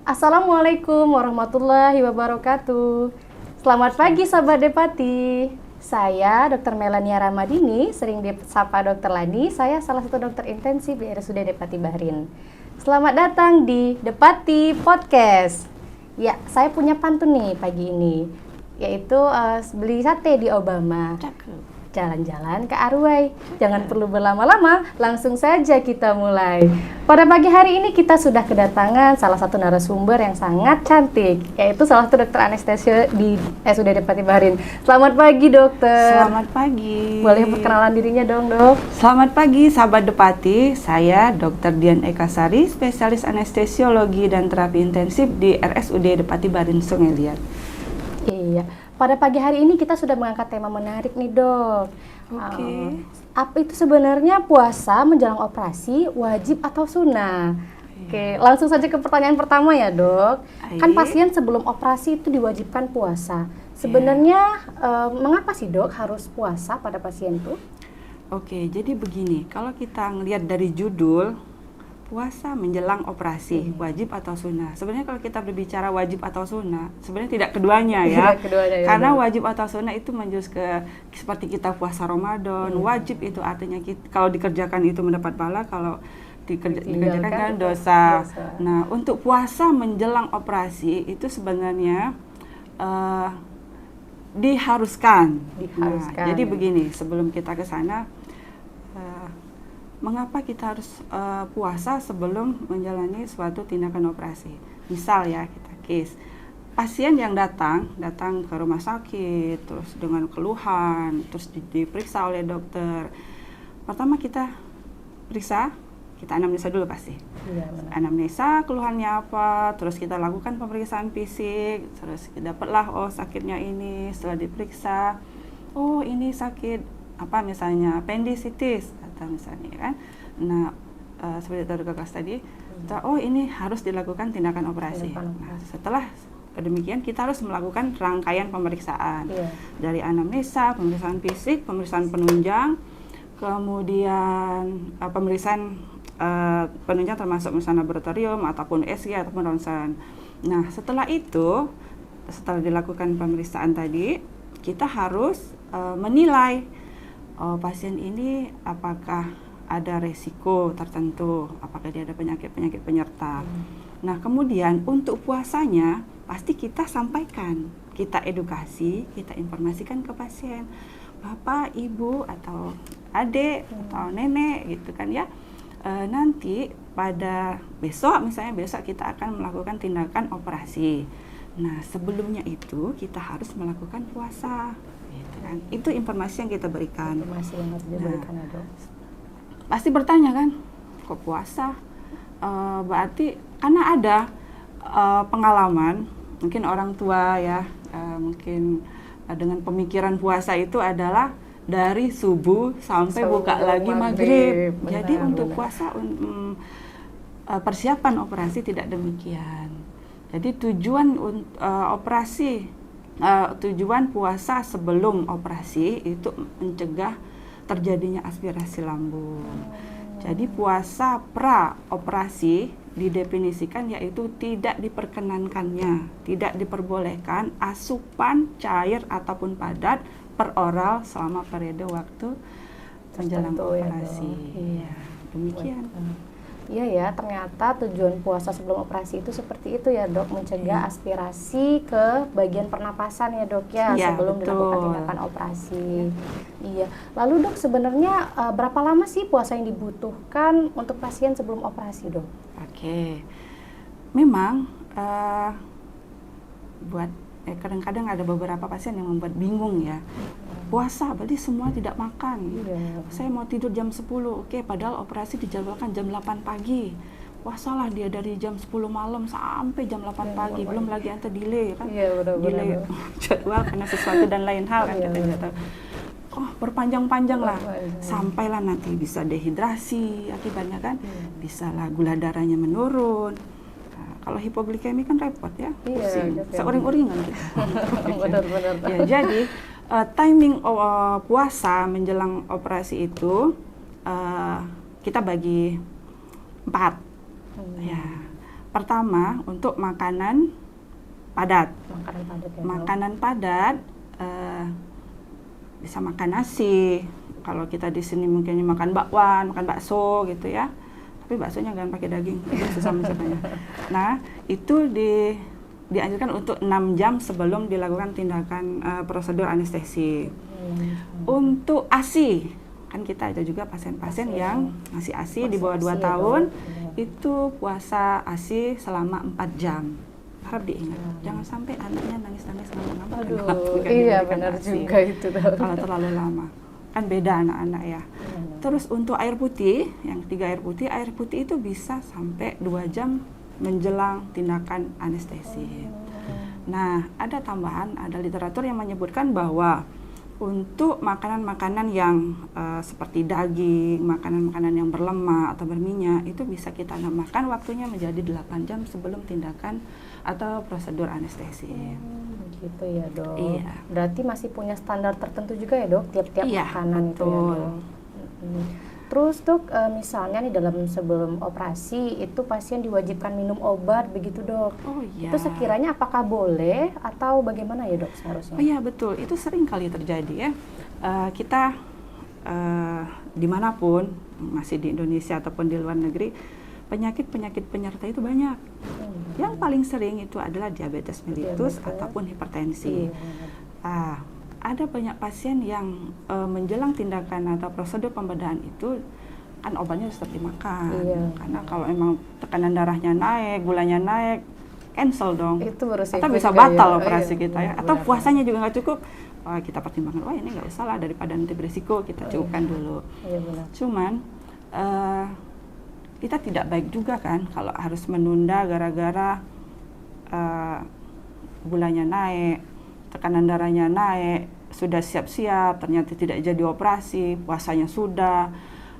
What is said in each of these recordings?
Assalamualaikum warahmatullahi wabarakatuh. Selamat pagi sahabat Depati. Saya Dr. Melania Ramadini, sering disapa Dr. Lani. Saya salah satu dokter intensif di RSUD Depati Bahrin. Selamat datang di Depati Podcast. Ya, saya punya pantun nih pagi ini, yaitu beli sate di Obama. Cakep. Jalan-jalan ke Arway. Jangan perlu berlama-lama, langsung saja kita mulai. Pada pagi hari ini kita sudah kedatangan salah satu narasumber yang sangat cantik, yaitu salah satu dokter anestesio di RSUD Depati Bahrin. Selamat pagi, dokter. Selamat pagi. Boleh perkenalan dirinya dong, dok? Selamat pagi, sahabat Depati. Saya Dr. Dian Ekasari, spesialis anestesiologi dan terapi intensif di RSUD Depati Bahrin Sungai Liat. Iya. Pada pagi hari ini kita sudah mengangkat tema menarik nih, dok. Oke. Apa itu sebenarnya puasa menjelang operasi, wajib atau sunnah? Oke, langsung saja ke pertanyaan pertama ya, dok. Kan pasien sebelum operasi itu diwajibkan puasa. Sebenarnya mengapa sih, dok, harus puasa pada pasien itu? Oke, jadi begini, kalau kita ngelihat dari judul puasa menjelang operasi, wajib atau sunnah. Sebenarnya kalau kita berbicara wajib atau sunnah, sebenarnya tidak keduanya ya. Keduanya, karena wajib atau sunnah itu menjurus ke seperti kita puasa Ramadan. Wajib itu artinya kalau dikerjakan itu mendapat pahala, kalau dikerjakan kan dosa. Nah, untuk puasa menjelang operasi itu sebenarnya diharuskan. Nah, jadi begini, sebelum kita ke sana, mengapa kita harus puasa sebelum menjalani suatu tindakan operasi? Misal ya, kita case pasien yang datang ke rumah sakit, terus dengan keluhan, terus diperiksa oleh dokter. Pertama kita periksa, kita anamnesa dulu pasti. Anamnesa, keluhannya apa, terus kita lakukan pemeriksaan fisik, terus dapatlah sakitnya ini. Setelah diperiksa, oh ini sakit apa misalnya appendicitis atau misalnya kan. Nah, seperti terkekas tadi, oh ini harus dilakukan tindakan operasi. Nah, setelah demikian kita harus melakukan rangkaian pemeriksaan dari anamnesa, pemeriksaan fisik, pemeriksaan penunjang, kemudian pemeriksaan penunjang termasuk misalnya laboratorium ataupun USG ataupun ronsen. Nah, setelah itu, setelah dilakukan pemeriksaan tadi, kita harus menilai pasien ini apakah ada resiko tertentu, apakah dia ada penyakit-penyakit penyerta. Nah, kemudian untuk puasanya pasti kita sampaikan, kita edukasi, kita informasikan ke pasien, bapak, ibu, atau adik, atau nenek gitu kan ya. Nanti pada besok misalnya, besok kita akan melakukan tindakan operasi. Nah, sebelumnya itu kita harus melakukan puasa. Kan? Itu informasi yang kita berikan. Informasi yang harus diberikan, ya, dok. Pasti bertanya kan, kok puasa? Berarti karena ada pengalaman, mungkin orang tua ya, mungkin dengan pemikiran puasa itu adalah dari subuh sampai buka lagi maghrib. Jadi untuk puasa, persiapan operasi tidak demikian. Jadi tujuan tujuan puasa sebelum operasi itu mencegah terjadinya aspirasi lambung. Jadi puasa pra operasi didefinisikan yaitu tidak diperkenankannya, tidak diperbolehkan asupan cair ataupun padat per oral selama periode waktu menjelang operasi. Iya, demikian. Iya ya, ternyata tujuan puasa sebelum operasi itu seperti itu ya, dok, mencegah aspirasi ke bagian pernapasan ya, dok ya, sebelum dilakukan tindakan operasi. Iya. Lalu, dok, sebenarnya berapa lama sih puasa yang dibutuhkan untuk pasien sebelum operasi, dok? Oke. Memang kadang-kadang ada beberapa pasien yang membuat bingung ya. Puasa berarti semua tidak makan. Saya mau tidur jam 10, oke, padahal operasi dijadwalkan jam 8 pagi. Puasalah dia dari jam 10 malam sampai jam 8 pagi, belum lagi ante delay kan. Delay jadwal karena sesuatu dan lain hal kan kita. Oh, berpanjang-panjang lah. Sampailah nanti bisa dehidrasi akibatnya kan. Bisa lah gula darahnya menurun. Kalau hipoglikemi kan repot ya, pusing, seuring-uringan kita. Benar-benar. Ya, jadi timing puasa menjelang operasi itu kita bagi 4. Ya, pertama untuk makanan padat. Makanan padat ya, Dok. Makanan padat bisa makan nasi. Kalau kita di sini mungkin makan bakwan, makan bakso gitu ya. Tapi baksonya jangan pakai daging, susah mencernanya. Nah, itu dianjurkan untuk 6 jam sebelum dilakukan tindakan prosedur anestesi. Untuk ASI, kan kita ada juga pasien-pasien yang masih ASI di bawah 2 tahun, itu puasa ASI selama 4 jam. Harap diingat, jangan sampai anaknya nangis-nangis ngambek-ngambek. Aduh, iya benar juga itu. Kalau terlalu lama, kan beda anak-anak ya. Terus untuk air putih, yang ketiga air putih itu bisa sampai 2 jam menjelang tindakan anestesi. Nah, ada tambahan, ada literatur yang menyebutkan bahwa untuk makanan-makanan yang seperti daging, makanan-makanan yang berlemak atau berminyak, itu bisa kita nambahkan waktunya menjadi 8 jam sebelum tindakan atau prosedur anestesi. Gitu ya, Dok. Iya. Berarti masih punya standar tertentu juga ya, Dok, tiap-tiap makanan betul. itu ya, Dok. Terus, Dok, misalnya nih dalam sebelum operasi itu pasien diwajibkan minum obat begitu, Dok. Oh iya. Itu sekiranya apakah boleh atau bagaimana ya, Dok, seharusnya? Oh iya, betul. Itu sering kali terjadi ya. Kita dimanapun, masih di Indonesia ataupun di luar negeri, penyakit-penyakit penyerta itu banyak. Yang paling sering itu adalah diabetes mellitus ataupun hipertensi. Ada banyak pasien yang menjelang tindakan atau prosedur pembedahan itu kan obatnya harus tetap dimakan. Karena kalau emang tekanan darahnya naik, gulanya naik, cancel dong. Itu atau bisa batal operasi kita ya. Atau puasanya juga nggak cukup. Kita pertimbangkan, ini nggak usah lah daripada nanti berisiko, kita cukupkan dulu. Cuman kita tidak baik juga kan kalau harus menunda gara-gara gulanya naik, tekanan darahnya naik, sudah siap-siap ternyata tidak jadi operasi, puasanya sudah,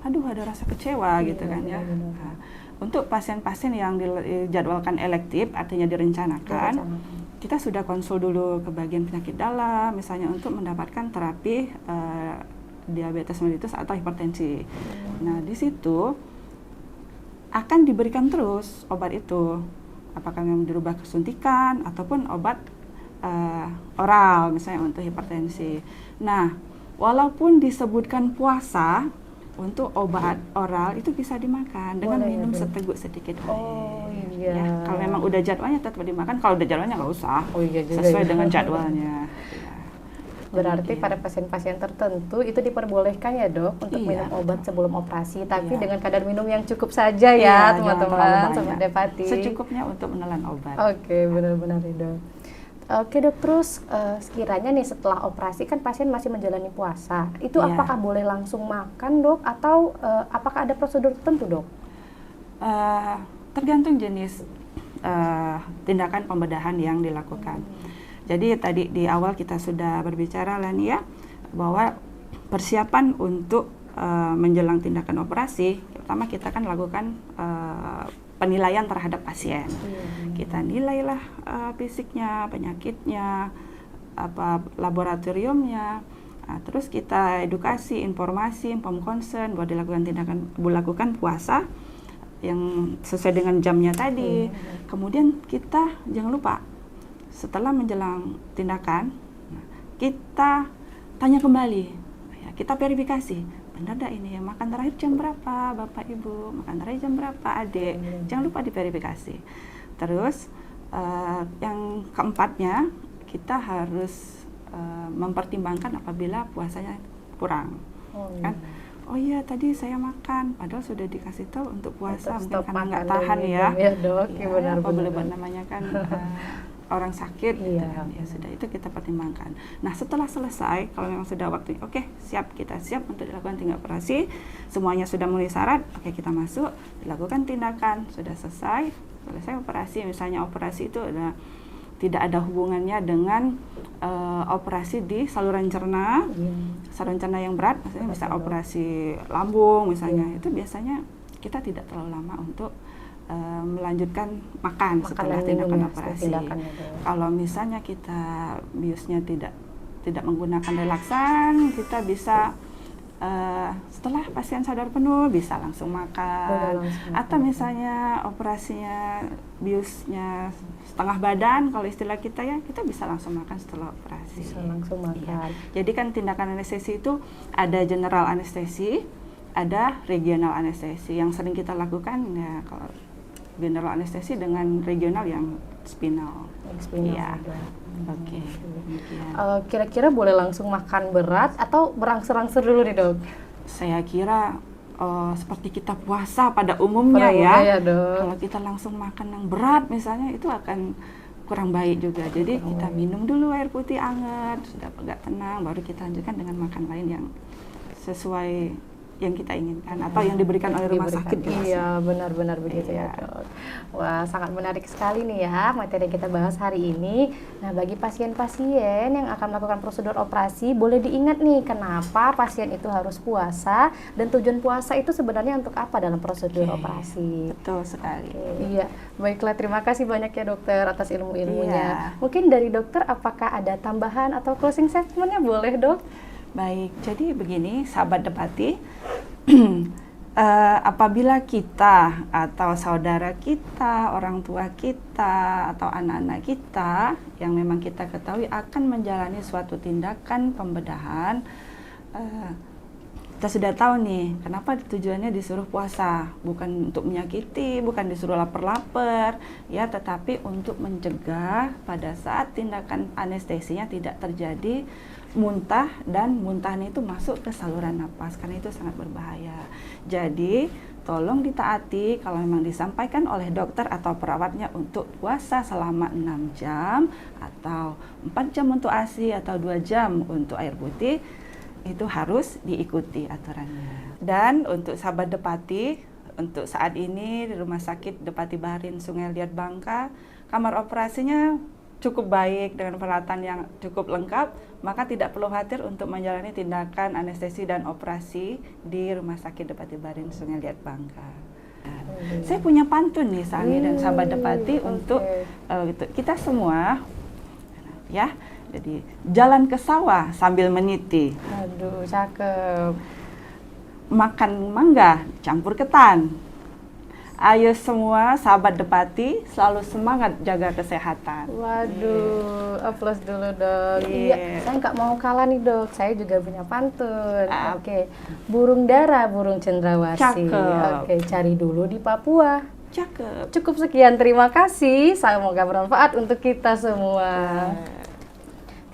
ada rasa kecewa gitu kan ya. Nah, untuk pasien-pasien yang dijadwalkan elektif, artinya direncanakan, kita sudah konsul dulu ke bagian penyakit dalam, misalnya untuk mendapatkan terapi diabetes mellitus atau hipertensi. Nah, di situ akan diberikan terus obat itu, apakah memang dirubah ke suntikan ataupun obat oral misalnya untuk hipertensi. Nah, walaupun disebutkan puasa, untuk obat oral itu bisa dimakan dengan minum seteguk sedikit air. Ya, kalau memang udah jadwalnya tetap dimakan, kalau udah jadwalnya nggak usah, sesuai dengan jadwalnya. Berarti pada pasien-pasien tertentu itu diperbolehkan ya, Dok, untuk minum obat sebelum operasi, tapi dengan kadar minum yang cukup saja ya, teman-teman, Sobat Depati. Secukupnya untuk menelan obat. Oke, benar-benar ya, Dok. Oke, Dok, terus sekiranya nih setelah operasi kan pasien masih menjalani puasa, itu apakah boleh langsung makan, Dok, atau apakah ada prosedur tertentu, Dok? Tergantung jenis tindakan pembedahan yang dilakukan. Jadi tadi di awal kita sudah berbicara Lani ya, bahwa persiapan untuk menjelang tindakan operasi, pertama kita kan lakukan penilaian terhadap pasien. Kita nilailah fisiknya, penyakitnya, laboratoriumnya. Terus kita edukasi, informasi, concern bahwa dilakukan puasa yang sesuai dengan jamnya tadi. Kemudian kita jangan lupa setelah menjelang tindakan, kita tanya kembali, kita verifikasi, benar dah ini ya, makan terakhir jam berapa Bapak Ibu, makan terakhir jam berapa Adik, jangan lupa diverifikasi. Terus yang keempatnya, kita harus mempertimbangkan apabila puasanya kurang. Oh iya tadi saya makan, padahal sudah dikasih tahu untuk puasa, mungkin karena nggak tahan ya. Ya, Dok, apa boleh namanya kan orang sakit gitu kan, ya sudah itu kita pertimbangkan. Nah setelah selesai, kalau memang sudah waktunya, kita siap untuk dilakukan tindakan operasi, semuanya sudah memenuhi syarat, kita masuk, dilakukan tindakan, sudah selesai operasi, misalnya operasi itu tidak ada hubungannya dengan operasi di saluran cerna, saluran cerna yang berat, misalnya bisa operasi lambung misalnya, itu biasanya kita tidak terlalu lama untuk melanjutkan makan setelah tindakan operasi. Kalau misalnya kita biusnya tidak menggunakan relaksan, kita bisa setelah pasien sadar penuh bisa langsung makan. Atau misalnya operasinya biusnya setengah badan, kalau istilah kita ya, kita bisa langsung makan setelah operasi. Bisa langsung makan. Iya. Jadi kan tindakan anestesi itu ada general anestesi, ada regional anestesi. Yang sering kita lakukan ya kalau general anestesi dengan regional yang spinal. Iya. Oke. Kira-kira boleh langsung makan berat atau berangsur-angsur dulu nih dok? Saya kira seperti kita puasa pada umumnya ya. Dok. Kalau kita langsung makan yang berat misalnya itu akan kurang baik juga. Jadi kita minum dulu air putih hangat, sudah agak tenang, baru kita lanjutkan dengan makan lain yang sesuai yang kita inginkan atau yang diberikan oleh rumah sakit. Iya, benar-benar begitu ya dok. Wah, sangat menarik sekali nih ya materi yang kita bahas hari ini. Nah, bagi pasien-pasien yang akan melakukan prosedur operasi, boleh diingat nih kenapa pasien itu harus puasa dan tujuan puasa itu sebenarnya untuk apa dalam prosedur operasi. Betul sekali. Iya, baiklah, terima kasih banyak ya dokter atas ilmu-ilmunya. Mungkin dari dokter apakah ada tambahan atau closing statement-nya boleh dok? Baik, jadi begini sahabat Depati, apabila kita atau saudara kita, orang tua kita, atau anak-anak kita yang memang kita ketahui akan menjalani suatu tindakan pembedahan, kita sudah tahu nih kenapa tujuannya disuruh puasa, bukan untuk menyakiti, bukan disuruh lapar-lapar ya, tetapi untuk mencegah pada saat tindakan anestesinya tidak terjadi muntah, dan muntahnya itu masuk ke saluran napas karena itu sangat berbahaya. Jadi tolong ditaati kalau memang disampaikan oleh dokter atau perawatnya untuk puasa selama 6 jam atau 4 jam untuk ASI atau 2 jam untuk air putih, itu harus diikuti aturannya. Dan untuk sahabat Depati, untuk saat ini di Rumah Sakit Depati Baharin Sungai Liat Bangka, kamar operasinya cukup baik dengan peralatan yang cukup lengkap, maka tidak perlu khawatir untuk menjalani tindakan anestesi dan operasi di Rumah Sakit Depati Baharin Sungai Liat Bangka. Saya punya pantun nih Sani dan sahabat Depati untuk kita semua ya. Jadi jalan ke sawah sambil meniti. Aduh, cakep. Makan mangga campur ketan. Ayo semua sahabat Depati selalu semangat jaga kesehatan. Waduh, aplaus dulu dok. Iya, saya nggak mau kalah nih dok. Saya juga punya pantun. Oke, burung dara, burung cendrawasih. Cakep. Oke, cari dulu di Papua. Cakep. Cukup sekian, terima kasih. Semoga bermanfaat untuk kita semua.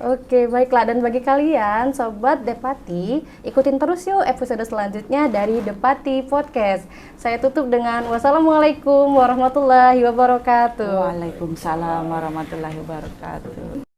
Oke, baiklah. Dan bagi kalian, Sobat Depati, ikutin terus yuk episode selanjutnya dari Depati Podcast. Saya tutup dengan wassalamualaikum warahmatullahi wabarakatuh. Waalaikumsalam warahmatullahi wabarakatuh.